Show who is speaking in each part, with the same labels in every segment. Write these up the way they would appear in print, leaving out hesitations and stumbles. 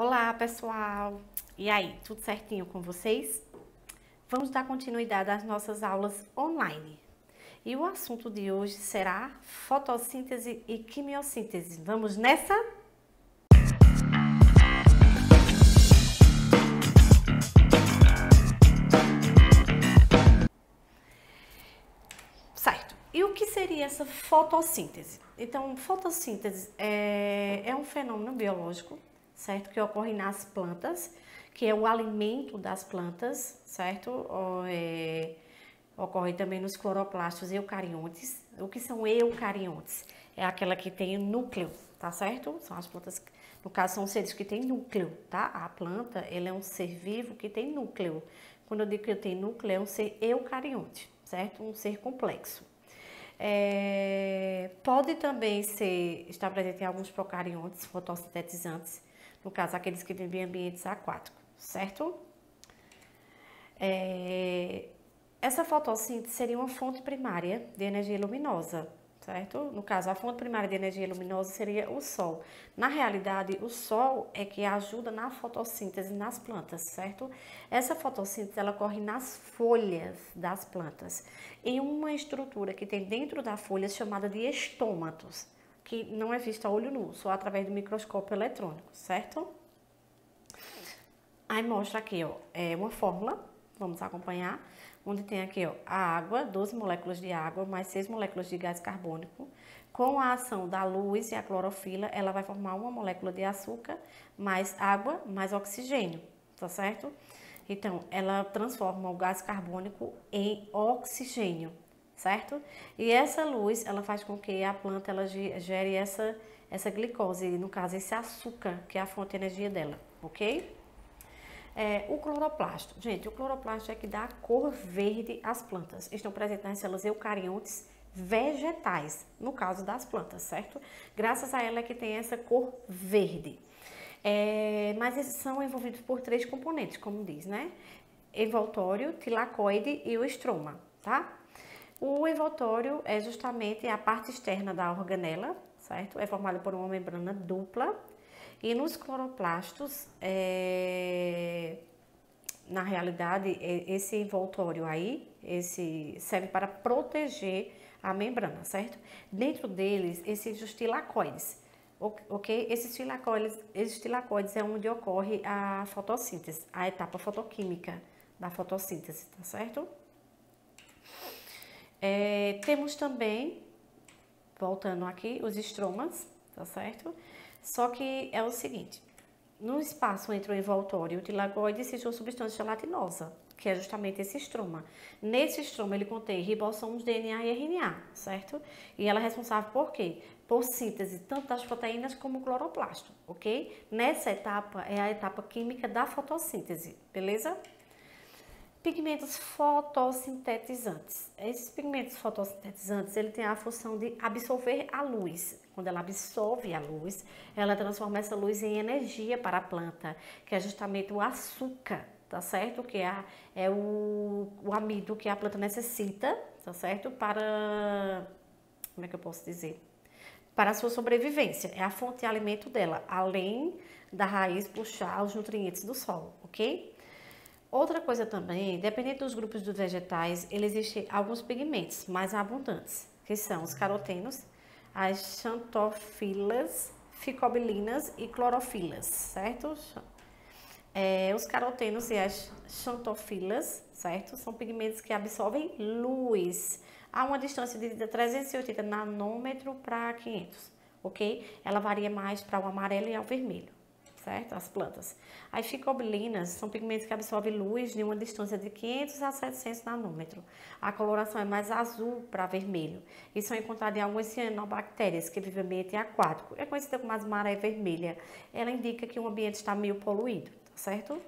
Speaker 1: Olá, pessoal! E aí, tudo certinho com vocês? Vamos dar continuidade às nossas aulas online. E o assunto de hoje será fotossíntese e quimiossíntese. Vamos nessa? Certo. E o que seria essa fotossíntese? Então, fotossíntese é um fenômeno biológico, certo? Que ocorre nas plantas, que é o alimento das plantas, certo? Ocorre também nos cloroplastos eucariontes. O que são eucariontes? É aquela que tem núcleo, tá certo? São as plantas, no caso, são seres que têm núcleo, tá? A planta, ele é um ser vivo que tem núcleo. Quando eu digo que tem núcleo, é um ser eucarionte, certo? Um ser complexo. Pode também estar presente em alguns procariontes fotossintetizantes, no caso, aqueles que vivem em ambientes aquáticos, certo? Essa fotossíntese seria uma fonte primária de energia luminosa, certo? No caso, a fonte primária de energia luminosa seria o Sol. Na realidade, o Sol é que ajuda na fotossíntese nas plantas, certo? Essa fotossíntese, ela ocorre nas folhas das plantas, em uma estrutura que tem dentro da folha chamada de estômatos, que não é vista a olho nu, só através do microscópio eletrônico, certo? Aí mostra aqui, ó, uma fórmula, vamos acompanhar, onde tem aqui, ó, a água, 12 moléculas de água, mais 6 moléculas de gás carbônico. Com a ação da luz e a clorofila, ela vai formar uma molécula de açúcar, mais água, mais oxigênio, tá certo? Então, ela transforma o gás carbônico em oxigênio, certo? E essa luz, ela faz com que a planta ela gere essa glicose, no caso, esse açúcar, que é a fonte de energia dela, ok? O cloroplasto. Gente, o cloroplasto é que dá a cor verde às plantas. Estão presentes nas células eucariontes vegetais, no caso das plantas, certo? Graças a ela é que tem essa cor verde. Mas eles são envolvidos por 3 componentes, como diz, né? Envoltório, tilacoide e o estroma, tá? O envoltório é justamente a parte externa da organela, certo? É formado por uma membrana dupla. E nos cloroplastos, na realidade, esse envoltório aí, serve para proteger a membrana, certo? Dentro deles, existem os tilacoides, ok? Esses tilacoides é onde ocorre a fotossíntese, a etapa fotoquímica da fotossíntese, tá certo? Temos também, voltando aqui, os estromas, tá certo? Só que é o seguinte, no espaço entre o envoltório e o tilacoide existe uma substância gelatinosa, que é justamente esse estroma. Nesse estroma ele contém ribossomos, DNA e RNA, certo? E ela é responsável por quê? Por síntese tanto das proteínas como o cloroplasto, ok? Nessa etapa é a etapa química da fotossíntese, beleza? Pigmentos fotossintetizantes. Esses pigmentos fotossintetizantes, ele tem a função de absorver a luz. Quando ela absorve a luz, ela transforma essa luz em energia para a planta, que é justamente o açúcar, tá certo? Que é o amido que a planta necessita, tá certo? Para, como é que eu posso dizer? Para a sua sobrevivência. É a fonte de alimento dela, além da raiz puxar os nutrientes do solo, ok? Outra coisa também, dependendo dos grupos de vegetais, existem alguns pigmentos mais abundantes, que são os carotenos, as xantofilas, ficobilinas e clorofilas, certo? Os carotenos e as xantofilas, certo? São pigmentos que absorvem luz a uma distância de 380 nanômetro para 500, ok? Ela varia mais para o amarelo e ao vermelho, certo? As plantas. As ficobilinas são pigmentos que absorvem luz de uma distância de 500 a 700 nanômetros. A coloração é mais azul para vermelho e são encontradas em algumas cianobactérias que vivem em ambiente aquático. É conhecida como as maré vermelha. Ela indica que o ambiente está meio poluído, tá certo?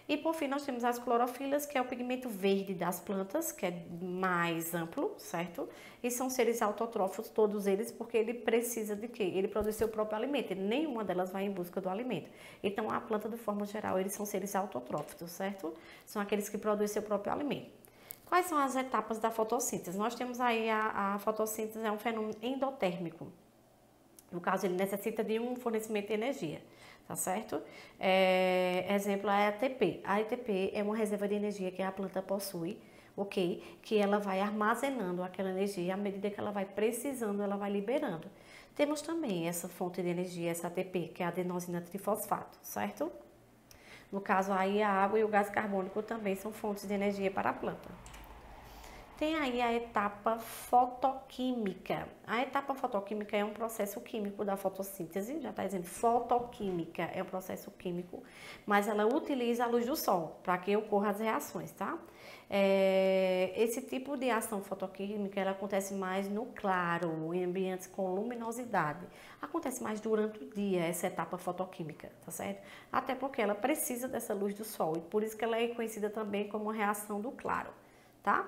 Speaker 1: E por fim nós temos as clorofilas, que é o pigmento verde das plantas, que é mais amplo, certo? E são seres autotrófos, todos eles, porque ele precisa de quê? Ele produz seu próprio alimento, e nenhuma delas vai em busca do alimento. Então a planta, de forma geral, eles são seres autotróficos, certo? São aqueles que produzem seu próprio alimento. Quais são as etapas da fotossíntese? Nós temos aí a fotossíntese, é um fenômeno endotérmico. No caso, ele necessita de um fornecimento de energia, tá certo? Exemplo é a ATP. A ATP é uma reserva de energia que a planta possui, ok? Que ela vai armazenando aquela energia, à medida que ela vai precisando, ela vai liberando. Temos também essa fonte de energia, essa ATP, que é a adenosina trifosfato, certo? No caso aí, a água e o gás carbônico também são fontes de energia para a planta. Tem aí a etapa fotoquímica. A etapa fotoquímica é um processo químico da fotossíntese, já está dizendo fotoquímica, é um processo químico, mas ela utiliza a luz do sol para que ocorram as reações, tá? Esse tipo de ação fotoquímica ela acontece mais no claro, em ambientes com luminosidade. Acontece mais durante o dia essa etapa fotoquímica, tá certo? Até porque ela precisa dessa luz do sol e por isso que ela é conhecida também como reação do claro, tá?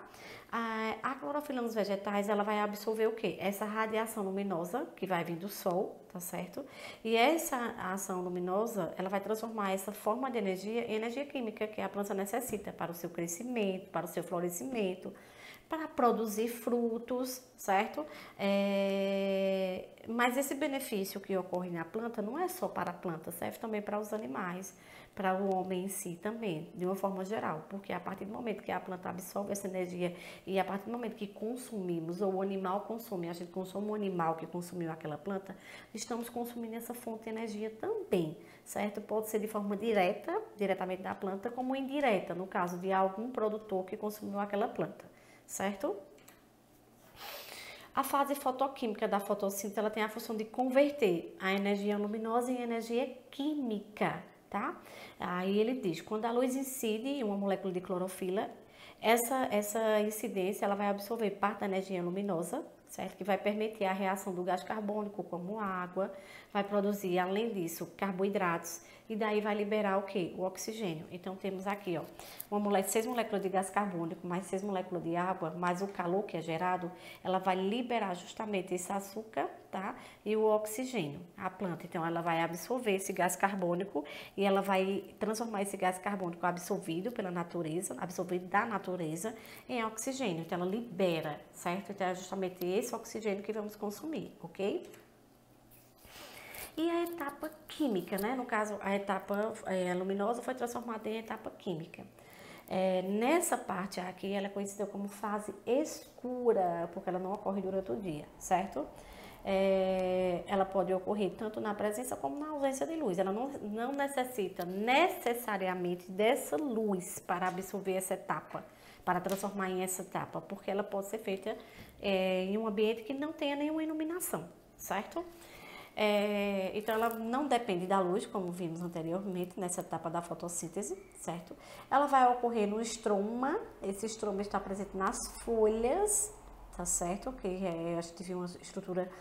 Speaker 1: A clorofila nos vegetais, ela vai absorver o quê? Essa radiação luminosa que vai vir do sol, tá certo? E essa ação luminosa, ela vai transformar essa forma de energia em energia química que a planta necessita para o seu crescimento, para o seu florescimento, para produzir frutos, certo? Mas esse benefício que ocorre na planta não é só para a planta, serve também para os animais, para o homem em si também, de uma forma geral, porque a partir do momento que a planta absorve essa energia e a partir do momento que consumimos, ou o animal consome, a gente consome um animal que consumiu aquela planta, estamos consumindo essa fonte de energia também, certo? Pode ser de forma direta, diretamente da planta, como indireta, no caso de algum produtor que consumiu aquela planta, certo? A fase fotoquímica da fotossíntese, ela tem a função de converter a energia luminosa em energia química, tá? Aí ele diz, quando a luz incide em uma molécula de clorofila, essa incidência ela vai absorver parte da energia luminosa, certo? Que vai permitir a reação do gás carbônico como água, vai produzir, além disso, carboidratos e daí vai liberar o quê? O oxigênio. Então temos aqui, ó, 6 moléculas de gás carbônico mais 6 moléculas de água, mais o calor que é gerado, ela vai liberar justamente esse açúcar, tá? E o oxigênio, a planta. Então ela vai absorver esse gás carbônico e ela vai transformar esse gás carbônico absorvido pela natureza, absorvido da natureza, em oxigênio. Então ela libera, certo? Então é justamente esse oxigênio que vamos consumir, ok? E a etapa química, né? No caso, a etapa luminosa foi transformada em etapa química. Nessa parte aqui, ela é conhecida como fase escura, porque ela não ocorre durante o dia, certo? Ela pode ocorrer tanto na presença como na ausência de luz. Ela não necessita necessariamente dessa luz para absorver essa etapa, para transformar em essa etapa, porque ela pode ser feita em um ambiente que não tenha nenhuma iluminação, certo? Então ela não depende da luz, como vimos anteriormente nessa etapa da fotossíntese, certo? Ela vai ocorrer no estroma, esse estroma está presente nas folhas, tá certo? Que a gente viu uma estrutura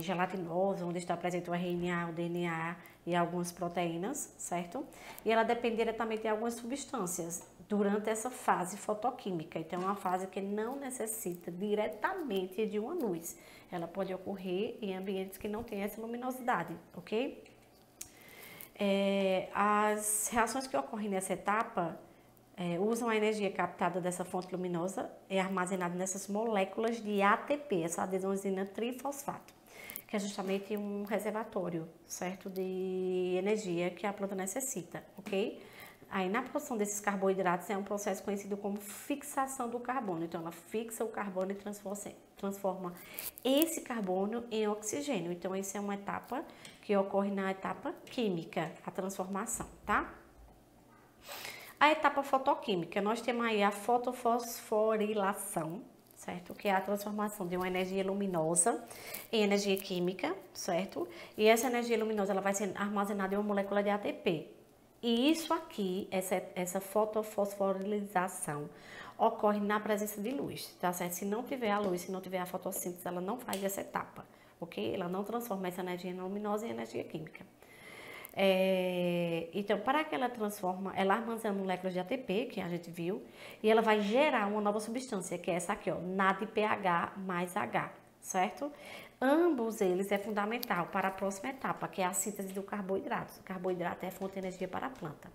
Speaker 1: gelatinosa, onde está presente o RNA, o DNA e algumas proteínas, certo? E ela depende diretamente de algumas substâncias durante essa fase fotoquímica. Então, é uma fase que não necessita diretamente de uma luz. Ela pode ocorrer em ambientes que não têm essa luminosidade, ok? As reações que ocorrem nessa etapa usam a energia captada dessa fonte luminosa e armazenada nessas moléculas de ATP, essa adenosina trifosfato, que é justamente um reservatório, certo, de energia que a planta necessita, ok? Aí, na produção desses carboidratos, é um processo conhecido como fixação do carbono. Então, ela fixa o carbono e transforma esse carbono em oxigênio. Então, essa é uma etapa que ocorre na etapa química, a transformação, tá? A etapa fotoquímica, nós temos aí a fotofosforilação, certo? Que é a transformação de uma energia luminosa em energia química, certo? E essa energia luminosa ela vai ser armazenada em uma molécula de ATP. E isso aqui, essa fotofosforilação, ocorre na presença de luz, tá certo? Se não tiver a luz, se não tiver a fotossíntese, ela não faz essa etapa, ok? Ela não transforma essa energia luminosa em energia química. Então, para que ela transforma, ela armazena moléculas de ATP, que a gente viu, e ela vai gerar uma nova substância, que é essa aqui, ó, NADPH mais H, certo? Ambos eles é fundamental para a próxima etapa, que é a síntese do carboidrato. O carboidrato é a fonte de energia para a planta.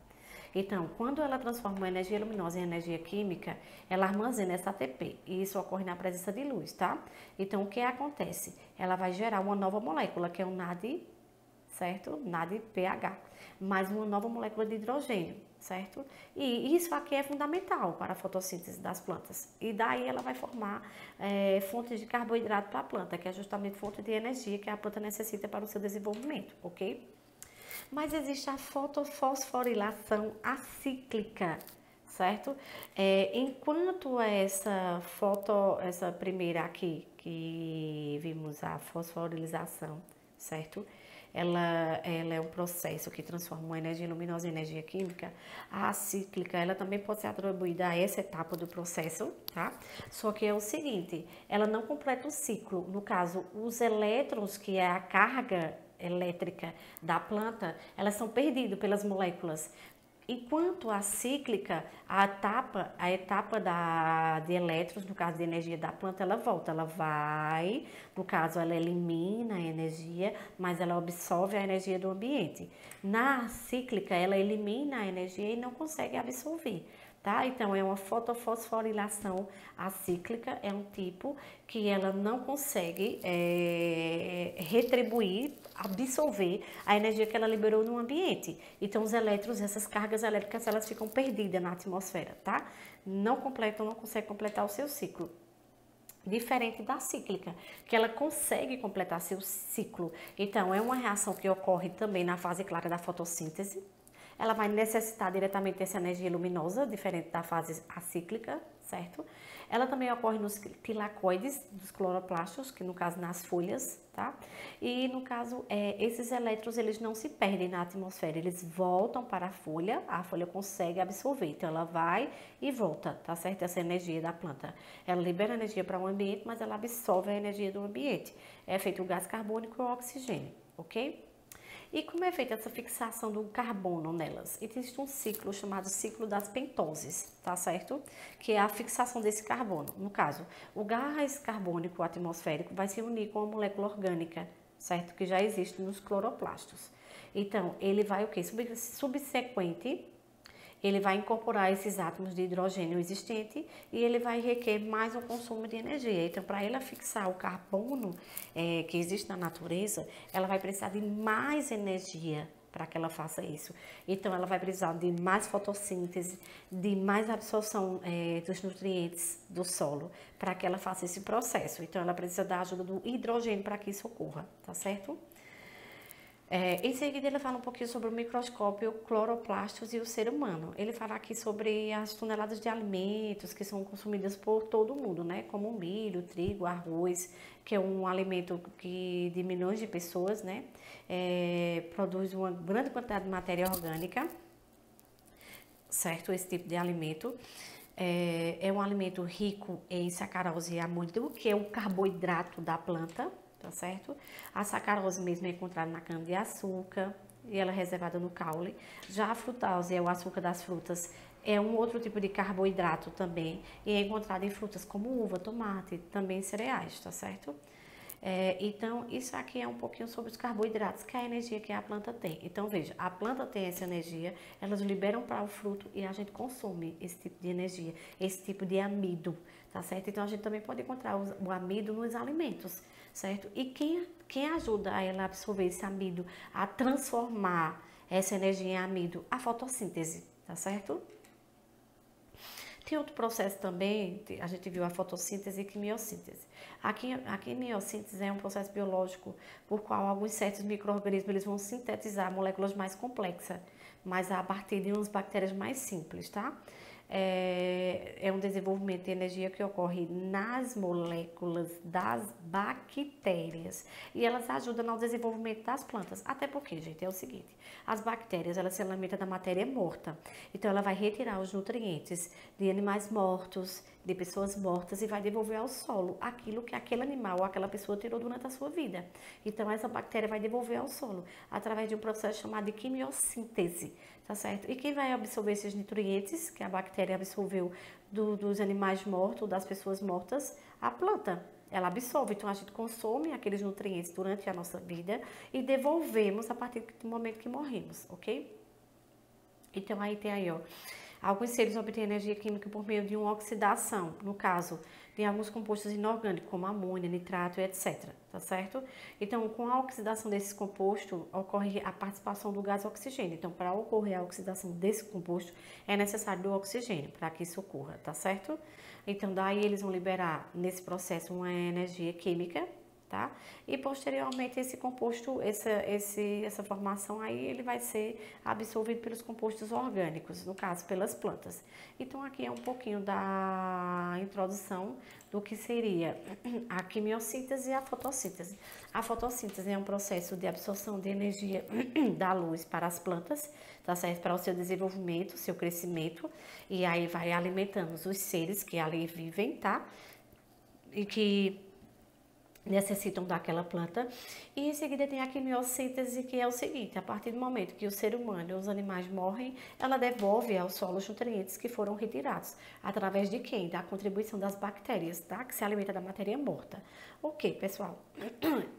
Speaker 1: Então, quando ela transforma a energia luminosa em energia química, ela armazena essa ATP, e isso ocorre na presença de luz, tá? Então, o que acontece? Ela vai gerar uma nova molécula, que é o NAD certo? Nada de pH, mas uma nova molécula de hidrogênio, certo? E isso aqui é fundamental para a fotossíntese das plantas. E daí ela vai formar fontes de carboidrato para a planta, que é justamente fonte de energia que a planta necessita para o seu desenvolvimento, ok? Mas existe a fotofosforilação acíclica, certo? Enquanto essa primeira aqui, que vimos a fosforilização, certo? Ela é um processo que transforma uma energia luminosa em energia química. A acíclica, ela também pode ser atribuída a essa etapa do processo, tá? Só que é o seguinte, ela não completa o ciclo. No caso, os elétrons, que é a carga elétrica da planta, elas são perdidas pelas moléculas. Enquanto a cíclica, a etapa de elétrons, no caso de energia da planta, ela volta, ela vai, no caso ela elimina a energia, mas ela absorve a energia do ambiente. Na cíclica, ela elimina a energia e não consegue absorver. Tá? Então, é uma fotofosforilação acíclica, é um tipo que ela não consegue retribuir, absorver a energia que ela liberou no ambiente. Então, os elétrons, essas cargas elétricas, elas ficam perdidas na atmosfera, tá? Não consegue completar o seu ciclo. Diferente da cíclica, que ela consegue completar seu ciclo. Então, é uma reação que ocorre também na fase clara da fotossíntese. Ela vai necessitar diretamente dessa energia luminosa, diferente da fase acíclica, certo? Ela também ocorre nos tilacoides dos cloroplastos, que no caso nas folhas, tá? E no caso, esses elétrons, eles não se perdem na atmosfera, eles voltam para a folha consegue absorver, então ela vai e volta, tá certo? Essa energia da planta. Ela libera energia para o ambiente, mas ela absorve a energia do ambiente. É feito o gás carbônico e o oxigênio, ok? E como é feita essa fixação do carbono nelas? Existe um ciclo chamado ciclo das pentoses, tá certo? Que é a fixação desse carbono. No caso, o gás carbônico atmosférico vai se unir com a molécula orgânica, certo? Que já existe nos cloroplastos. Então, ele vai o quê? Subsequente, ele vai incorporar esses átomos de hidrogênio existente e ele vai requerer mais um consumo de energia. Então, para ela fixar o carbono que existe na natureza, ela vai precisar de mais energia para que ela faça isso. Então, ela vai precisar de mais fotossíntese, de mais absorção dos nutrientes do solo, para que ela faça esse processo. Então, ela precisa da ajuda do hidrogênio para que isso ocorra, tá certo? Em seguida, ele fala um pouquinho sobre o microscópio, cloroplastos e o ser humano. Ele fala aqui sobre as toneladas de alimentos que são consumidas por todo mundo, né? Como milho, trigo, arroz, que é um alimento de milhões de pessoas, né? Produz uma grande quantidade de matéria orgânica, certo? Esse tipo de alimento. É um alimento rico em sacarose e amíloido, que é o carboidrato da planta, tá certo? A sacarose mesmo é encontrada na cana-de-açúcar e ela é reservada no caule. Já a frutose é o açúcar das frutas, é um outro tipo de carboidrato também e é encontrado em frutas como uva, tomate, também cereais, tá certo? Então, isso aqui é um pouquinho sobre os carboidratos, que é a energia que a planta tem. Então, veja, a planta tem essa energia, elas liberam para o fruto e a gente consome esse tipo de energia, esse tipo de amido, tá certo? Então, a gente também pode encontrar o amido nos alimentos, certo? E quem ajuda a ela absorver esse amido, a transformar essa energia em amido? A fotossíntese, tá certo? Tem outro processo também, a gente viu a fotossíntese e quimiossíntese. A quimiossíntese é um processo biológico por qual alguns certos micro-organismos eles vão sintetizar moléculas mais complexas, mas a partir de umas bactérias mais simples, tá? É um desenvolvimento de energia que ocorre nas moléculas das bactérias e elas ajudam no desenvolvimento das plantas. Até porque, gente, é o seguinte, as bactérias, elas se alimentam da matéria morta, então ela vai retirar os nutrientes de animais mortos, de pessoas mortas e vai devolver ao solo aquilo que aquele animal ou aquela pessoa tirou durante a sua vida. Então, essa bactéria vai devolver ao solo através de um processo chamado de quimiossíntese, tá certo? E quem vai absorver esses nutrientes que a bactéria absorveu dos animais mortos, das pessoas mortas? A planta. Ela absorve, então a gente consome aqueles nutrientes durante a nossa vida e devolvemos a partir do momento que morremos, ok? Então, aí tem aí, ó. Alguns seres obtêm energia química por meio de uma oxidação, no caso, tem alguns compostos inorgânicos, como amônia, nitrato, etc. Tá certo? Então, com a oxidação desse composto, ocorre a participação do gás oxigênio. Então, para ocorrer a oxidação desse composto, é necessário o oxigênio para que isso ocorra, tá certo? Então, daí eles vão liberar nesse processo uma energia química, tá? E posteriormente esse composto, essa formação aí, ele vai ser absorvido pelos compostos orgânicos, no caso pelas plantas. Então aqui é um pouquinho da introdução do que seria a quimiossíntese e a fotossíntese. A fotossíntese é um processo de absorção de energia da luz para as plantas, tá certo? Para o seu desenvolvimento, seu crescimento, e aí vai alimentando os seres que ali vivem, tá? E que necessitam daquela planta. E em seguida tem a quimiossíntese, que é o seguinte: a partir do momento que o ser humano e os animais morrem, ela devolve ao solo os nutrientes que foram retirados. Através de quem? Da contribuição das bactérias, tá? Que se alimenta da matéria morta. Ok, pessoal?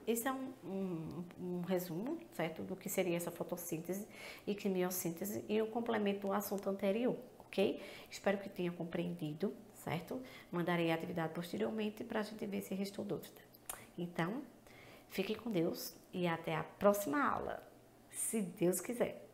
Speaker 1: Esse é um resumo, certo? Do que seria essa fotossíntese e quimiossíntese e um complemento do assunto anterior, ok? Espero que tenham compreendido, certo? Mandarei a atividade posteriormente para a gente ver se restou dúvida. Então, fiquem com Deus e até a próxima aula, se Deus quiser.